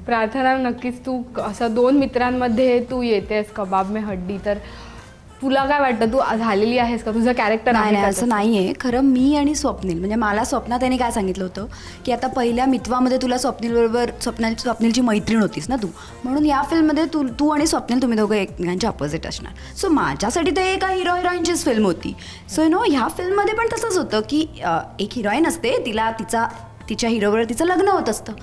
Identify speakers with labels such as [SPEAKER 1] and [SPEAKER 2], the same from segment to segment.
[SPEAKER 1] प्रार्थना, नक्कीच तू असं 2 मित्रांमध्ये तू येतेस कबाब में हड्डी, तर तुला काय वाटतं, तू झालेली आहेस का, तुझं कॅरेक्टर आहे?
[SPEAKER 2] नाही, असं नाही आहे खरं. मी आणि स्वप्नील, म्हणजे मला स्वप्नात त्याने काय सांगितलं होतं की आता पहिल्या मित्वामध्ये तुला स्वप्नीलबरोबर स्वप्नीलची मैत्रीण होतीस ना तू, म्हणून या फिल्ममध्ये तू आणि स्वप्नील तुम्ही दोघं एकमेकांचे अपोजिट असणार. सो माझ्यासाठी ते एका हिरो हिरोईनचीच फिल्म होती. सो ह्या फिल्ममध्ये पण तसंच होतं की एक हिरोईन असते, तिच्या हिरोबरोबर तिचं लग्न होत असतं,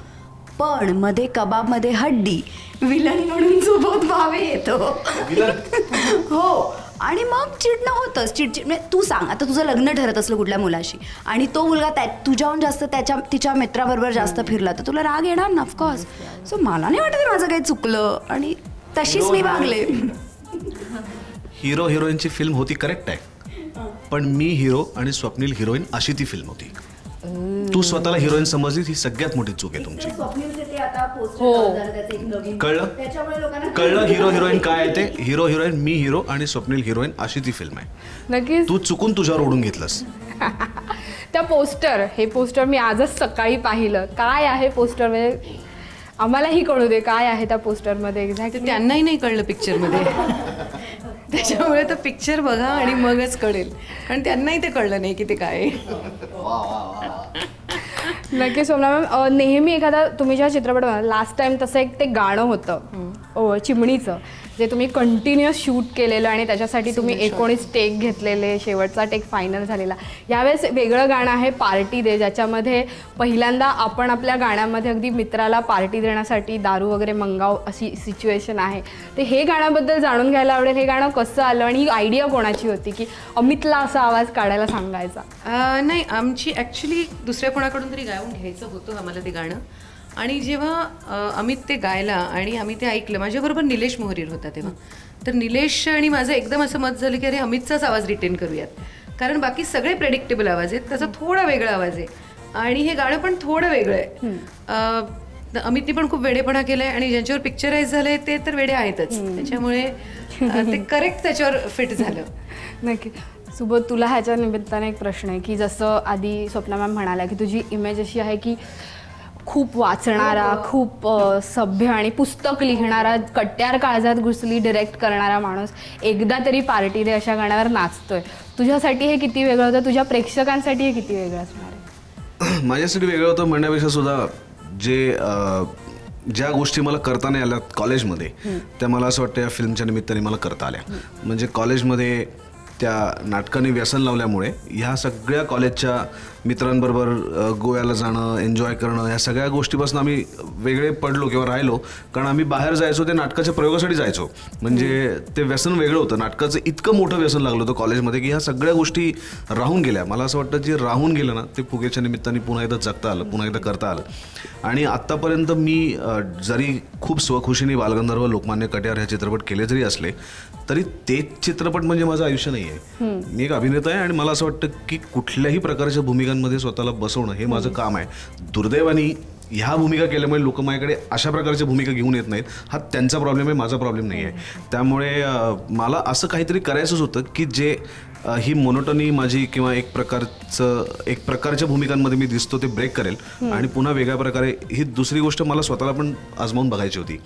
[SPEAKER 2] पण मध्ये कबाबमध्ये हड्डी विलन म्हणून सुबोध भावे येतो. हो, आणि मग चिडणं होतंच. चिडचिड म्हणजे तू सांग, आता तुझं लग्न ठरत असलं कुठल्या मुलाशी आणि तो मुलगा तुझ्याहून जास्त तिच्या मित्राबरोबर जास्त फिरला, तर तुला राग येणार ना, ऑफकोर्स. सो मला नाही वाटत माझं काही चुकलं आणि तशीच मी वागले.
[SPEAKER 3] हिरो हिरोईनची फिल्म होती, करेक्ट आहे, पण मी हिरो आणि स्वप्नील हिरोईन अशी ती फिल्म होती. तू स्वतःला हिरोईन समजली, ही सगळ्यात मोठी चूक आहे तुमची. कळलं हिरो हिरोईन काय आहे ते. हिरो हिरोईन मी हिरो आणि स्वप्नील हिरोईन अशी ती फिल्म आहे.
[SPEAKER 1] नक्कीच
[SPEAKER 3] तू चुकून तुझ्यावर ओढून घेतलंस.
[SPEAKER 1] त्या हे पोस्टर मी आजच सकाळी पाहिलं. काय आहे पोस्टर, म्हणजे आम्हालाही कळू दे काय आहे त्या पोस्टरमध्ये एक्झॅक्टली.
[SPEAKER 4] त्यांनाही नाही कळलं पिक्चरमध्ये, त्याच्यामुळे तर पिक्चर बघा आणि मगच कळेल, कारण त्यांनाही ते कळलं नाही की ते काय.
[SPEAKER 1] नक्की सोमना मॅम, नेहमी एखादा तुम्ही जेव्हा चित्रपट बनवला, लास्ट टाइम तसं एक ते गाणं होतं चिमणीचं, जे तुम्ही कंटिन्युअस शूट केलेलं आणि त्याच्यासाठी तुम्ही 19 टेक घेतलेले, शेवटचा टेक फायनल झालेला. यावेळेस वेगळं गाणं आहे पार्टी दे, ज्याच्यामध्ये पहिल्यांदा आपण आपल्या गाण्यामध्ये अगदी मित्राला पार्टी देण्यासाठी दारू वगैरे मंगाव अशी सिच्युएशन आहे. तर हे गाण्याबद्दल जाणून घ्यायला आवडेल. हे गाणं कसं आलं आणि ही आयडिया कोणाची होती की अमितला असा आवाज काढायला सांगायचा?
[SPEAKER 4] नाही, आमची ॲक्च्युली दुसऱ्या कोणाकडून तरी गाऊन घ्यायचं होतं आम्हाला ते गाणं. आणि जेव्हा अमित ते गायला आणि आम्ही ते ऐकलं, माझ्याबरोबर निलेश मोहरीर होता तेव्हा, तर निलेश आणि माझं एकदम असं मत झालं की अरे अमितचाच आवाज रिटेन करूयात, कारण बाकी सगळे प्रेडिक्टेबल आवाज आहेत, त्याचा थोडा वेगळा आवाज आहे आणि हे गाणं पण थोडं वेगळं आहे. अमितने पण खूप वेडेपणा केलाय आणि ज्यांच्यावर पिक्चराइज झालंय ते तर वेडे आहेतच, त्याच्यामुळे ते करेक्ट त्याच्यावर फिट झालं.
[SPEAKER 1] नक्की. सुबोध, तुला ह्याच्या निमित्ताने एक प्रश्न आहे की जसं आधी स्वप्ना मॅम म्हणाल्या की तुझी इमेज अशी आहे की खूप वाचणारा, खूप सभ्य आणि पुस्तक लिहिणारा, कट्यार काळजात घुसली डिरेक्ट करणारा माणूस एकदा तरी पार्टी दे अशा गाण्यावर नाचतोय. तुझ्यासाठी हे किती वेगळं होतं, तुझ्या प्रेक्षकांसाठी हे किती वेगळं असणार आहे?
[SPEAKER 3] माझ्यासाठी वेगळं होतं म्हणण्यापेक्षा सुद्धा ज्या गोष्टी मला करता नाही आल्या कॉलेजमध्ये, त्या मला असं वाटतं या फिल्मच्या निमित्ताने मला करता आल्या. म्हणजे कॉलेजमध्ये त्या नाटकाने व्यसन लावल्यामुळे ह्या सगळ्या कॉलेजच्या मित्रांबरोबर गोव्याला जाणं, एन्जॉय करणं, ह्या सगळ्या गोष्टीपासून आम्ही वेगळे पडलो किंवा राहिलो, कारण आम्ही बाहेर जायचो, ते नाटकाच्या प्रयोगासाठी जायचो. म्हणजे ते व्यसन वेगळं होतं, नाटकाचं इतकं मोठं व्यसन लागलं होतं कॉलेजमध्ये की ह्या सगळ्या गोष्टी राहून गेल्या. मला असं वाटतं जे राहून गेलं ना, ते फुगेच्या निमित्ताने पुन्हा एकदा जगता आलं, पुन्हा एकदा करता आलं. आणि आत्तापर्यंत मी जरी खूप स्वखुशीने बालगंधर्व, लोकमान्य कट्यार ह्या चित्रपट केले जरी असले, तरी ते चित्रपट म्हणजे माझं आयुष्य नाही आहे. मी एक अभिनेता आहे आणि मला असं वाटतं की कुठल्याही प्रकारच्या भूमिकांमध्ये स्वतःला बसवणं हे माझं काम आहे. दुर्दैवाने ह्या भूमिका केल्यामुळे लोक माझ्याकडे अशा प्रकारच्या भूमिका घेऊन येत नाहीत. हा त्यांचा प्रॉब्लेम आहे, माझा प्रॉब्लेम नाही आहे. त्यामुळे मला असं काहीतरी करायचंच होतं की जे ही मोनोटनी माझी किंवा एक प्रकारच्या भूमिकांमध्ये मी दिसतो ते ब्रेक करेल आणि पुन्हा वेगळ्या प्रकारे. ही दुसरी गोष्ट मला स्वतःला पण आजमावून बघायची होती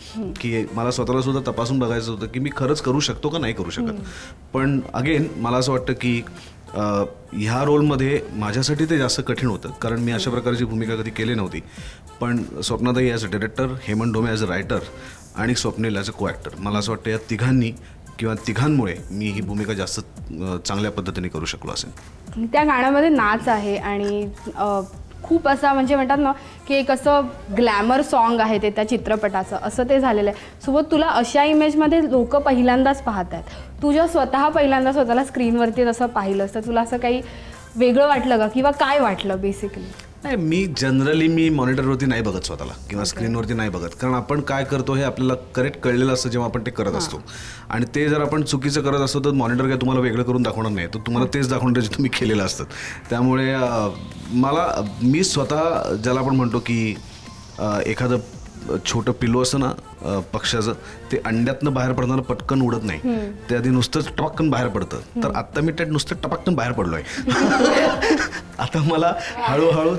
[SPEAKER 3] की मला स्वतःला सुद्धा तपासून बघायचं होतं की मी खरंच करू शकतो का नाही करू शकत. पण अगेन मला असं वाटतं की ह्या रोलमध्ये माझ्यासाठी ते जास्त कठीण होतं, कारण मी अशा प्रकारची भूमिका कधी केली नव्हती. पण स्वप्नाताई as a director, Hemant Dhome as a writer आणि स्वप्नील ॲज अ को ॲक्टर, मला असं वाटतं या तिघांनी किंवा तिघांमुळे मी ही भूमिका जास्त चांगल्या पद्धतीने करू शकलो असेल.
[SPEAKER 1] त्या गाण्यामध्ये नाच आहे आणि खूप असा म्हणजे म्हणतात ना की एक असं ग्लॅमर सॉन्ग आहे ते त्या चित्रपटाचं, असं ते झालेलं आहे. सोबत तुला अशा इमेजमध्ये लोक पहिल्यांदाच पाहत आहेत, तुझ्या स्वतः पहिल्यांदा स्वतःला स्क्रीनवरती तसं पाहिलंस तर तुला असं काही वेगळं वाटलं का किंवा काय वाटलं बेसिकली?
[SPEAKER 3] नाही, मी जनरली मॉनिटरवरती नाही बघत स्वतःला किंवा स्क्रीनवरती नाही बघत, कारण आपण काय करतो हे आपल्याला करेक्ट कळलेलं असतं जेव्हा आपण ते करत असतो. आणि ते जर आपण चुकीचं करत असतो तर मॉनिटर काय तुम्हाला वेगळं करून दाखवणार नाही, तर तुम्हाला तेच दाखवणार जे तुम्ही केलेलं असतं. त्यामुळे मी स्वतः ज्याला आपण म्हणतो की एखादं छोटं पिल्लू असतं ना पक्ष्याचं, ते अंड्यातनं बाहेर पडताना पटकन उडत नाही, ते आधी नुसतंच टपक्कन बाहेर पडतं. तर आत्ता मी त्यात नुसतं टपक्कन बाहेर पडलो आहे. आता मला हळूहळू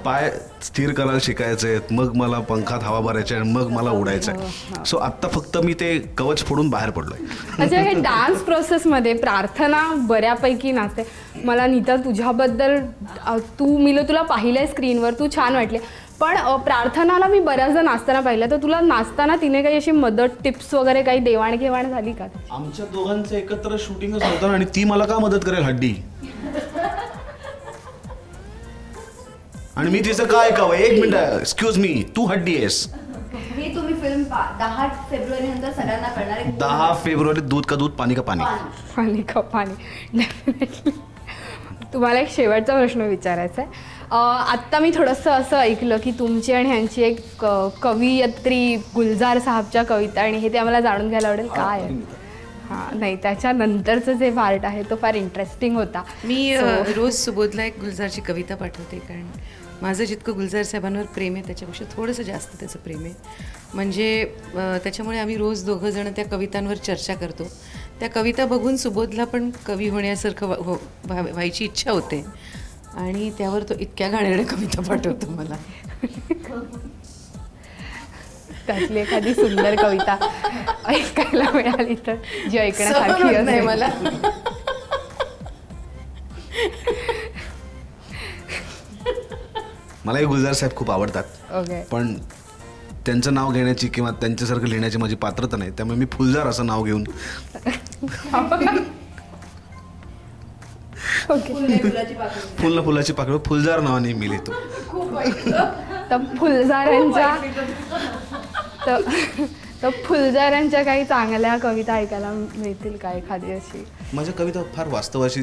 [SPEAKER 3] पाय स्थिर करायला शिकायचे, मग मला पंखात हवा भरायची आणि मग मला उडायचं आहे. सो आत्ता फक्त मी ते कवच फोडून बाहेर पडलोय.
[SPEAKER 1] अच्छा, हे डान्स प्रोसेसमध्ये प्रार्थना बऱ्यापैकी नाचते. मला नीता तुझ्याबद्दल तुला पाहिलंय स्क्रीनवर, तू छान वाटले, पण प्रार्थनाला मी बऱ्याचदा नाचताना पाहिलं, तर तुला नाचताना तिने काही अशी मदत, टिप्स वगैरे काही देवाणघेवाण झाली का?
[SPEAKER 3] आमच्या दोघांचं एकत्र शूटिंगच होतं आणि ती मला का मदत करेल हड्डी, आणि मी तिचं काय ऐकावं? 1 मिनिट, एक्सक्यूज मी, तू हड्डी आहेस.
[SPEAKER 2] ही तुम्ही फिल्म 10 फेब्रुवारी नंतर सगळ्यांना कळणार आहे.
[SPEAKER 3] 10 फेब्रुवारी. दूध का दूध, पाणी का पाणी.
[SPEAKER 1] पाणी का पाणी. डेफिनेटली. तुम्हाला एक शेवटचा प्रश्न विचारायचा आहे. आत्ता मी थोडंसं असं ऐकलं की तुमची आणि ह्यांची एक कवयित्री गुलजार साहबच्या कविता, आणि हे ते आम्हाला जाणून घ्यायला आवडेल काय आहे. हां, नाही, त्याच्यानंतरचं जे पार्ट आहे तो फार इंटरेस्टिंग होता.
[SPEAKER 4] मी रोज सुबोधला एक गुलजारची कविता पाठवते, कारण माझं जितकं गुलजार साहेबांवर प्रेम आहे त्याच्यापेक्षा थोडंसं जास्त त्याचं प्रेम आहे. म्हणजे त्याच्यामुळे आम्ही रोज दोघं जण त्या कवितांवर चर्चा करतो. त्या कविता बघून सुबोधला पण कवी होण्यासारखं व्हायची इच्छा होते, आणि त्यावर तो इतक्या घाणेरड्या कविता पाठवतो मला.
[SPEAKER 1] त्यातली एखादी सुंदर कविता ऐकायला मिळाली तर जी ऐकण्यासारखी
[SPEAKER 4] नाही मला.
[SPEAKER 3] मलाही गुलजार साहेब खूप आवडतात,
[SPEAKER 1] ओके,
[SPEAKER 3] पण त्यांचं नाव घेण्याची किंवा त्यांच्यासारखं लिहिण्याची माझी पात्रता नाही, त्यामुळे मी फुलजार असं नाव घेऊन फुलाची पाकळी फुलजार नावाने मी लिहितो.
[SPEAKER 1] तर फुलजारांच्या काही चांगल्या कविता ऐकायला मिळतील का एखादी अशी?
[SPEAKER 3] माझ्या कविता फार वास्तवाशी.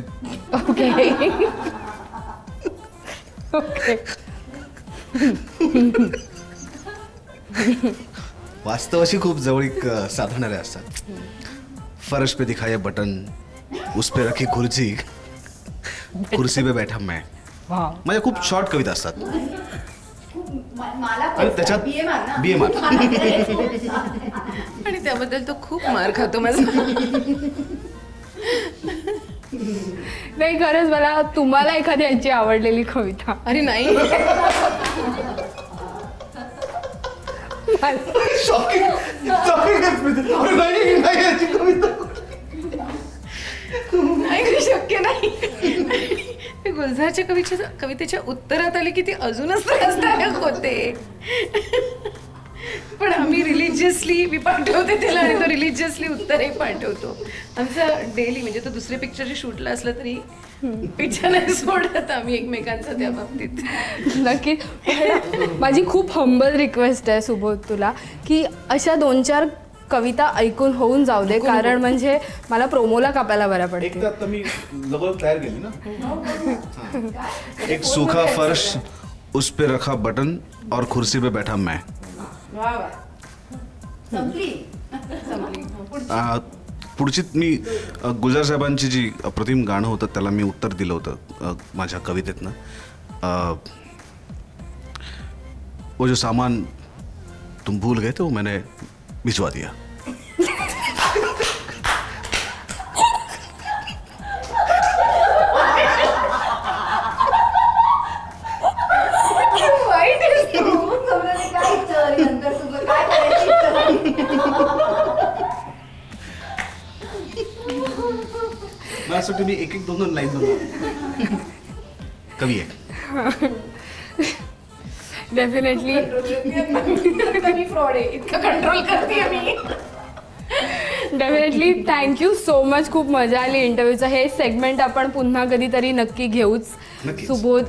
[SPEAKER 1] Okay okay.
[SPEAKER 3] वास्तवाशी खूप जवळीक साधणारे असतात. फर्श पे दिखाया बटन, उस पे रखी खुर्ची, कुर्सी पे बैठा मैं. माझ्या खूप शॉर्ट कविता असतात आणि त्याच्यात BA मार्क.
[SPEAKER 4] आणि त्याबद्दल तो खूप मार खातो माझा.
[SPEAKER 1] नाही, खरंच मला तुम्हाला एखादी यांची आवडलेली कविता.
[SPEAKER 4] अरे नाही, शक्य नाही. गुलजारच्या कवितेच्या उत्तरात आले की ती अजूनच त्रासदायक होते. पण आम्ही रिलिजियसली मी पाठवते त्याला, आणि तो रिलिजियसली उत्तरही पाठवतो. आमचं डेली, म्हणजे तो दुसऱ्या पिक्चरच्या शूटला असलं तरी पिक्चर नाही सोडत आम्ही एकमेकांचा त्या बाबतीत.
[SPEAKER 1] नक्की. माझी खूप हंबल रिक्वेस्ट आहे सुबोध तुला, की अशा 2-4 कविता ऐकून होऊन जाऊ दे, कारण म्हणजे मला प्रोमोला कापायला बऱ्या पडते.
[SPEAKER 3] आता मी लगोलग तयार केली ना. एक सूखा फर्श, उस पे रखा बटन और कुर्सी पे बैठा मैं. पुढची मी गुलजार साहेबांची जी अप्रतिम गाणं होतं त्याला मी उत्तर दिलं होतं माझ्या कवितेतनं. वो जो सामान तुम भूल गए थे वो मैंने भिजवा दिया. मला असं वाटतं मी 1-2 लाईन बनवतो. कवी आहे.
[SPEAKER 1] डेफिनेटली.
[SPEAKER 4] फ्रॉड आहे, इतकं कंट्रोल करते मी.
[SPEAKER 1] डेफिनेटली. Thank you so much. खूप मजा आली इंटरव्ह्यूचं. हे सेगमेंट आपण पुन्हा कधीतरी नक्की घेऊच. सुबोध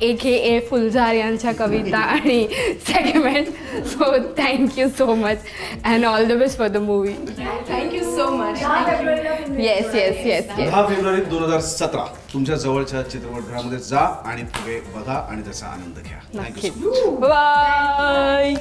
[SPEAKER 1] AKA फुलझार यांच्या कविता आणि segment. So thank you so much and all the best for the movie.
[SPEAKER 4] Thank you so much.
[SPEAKER 1] Yes yes yes yes.
[SPEAKER 3] 10 February 2017 तुमच्या जवळच्या चित्रपटगृहामध्ये जा आणि पुढे बघा आणि त्याचा आनंद घ्या. थँक्यू.
[SPEAKER 1] बाय.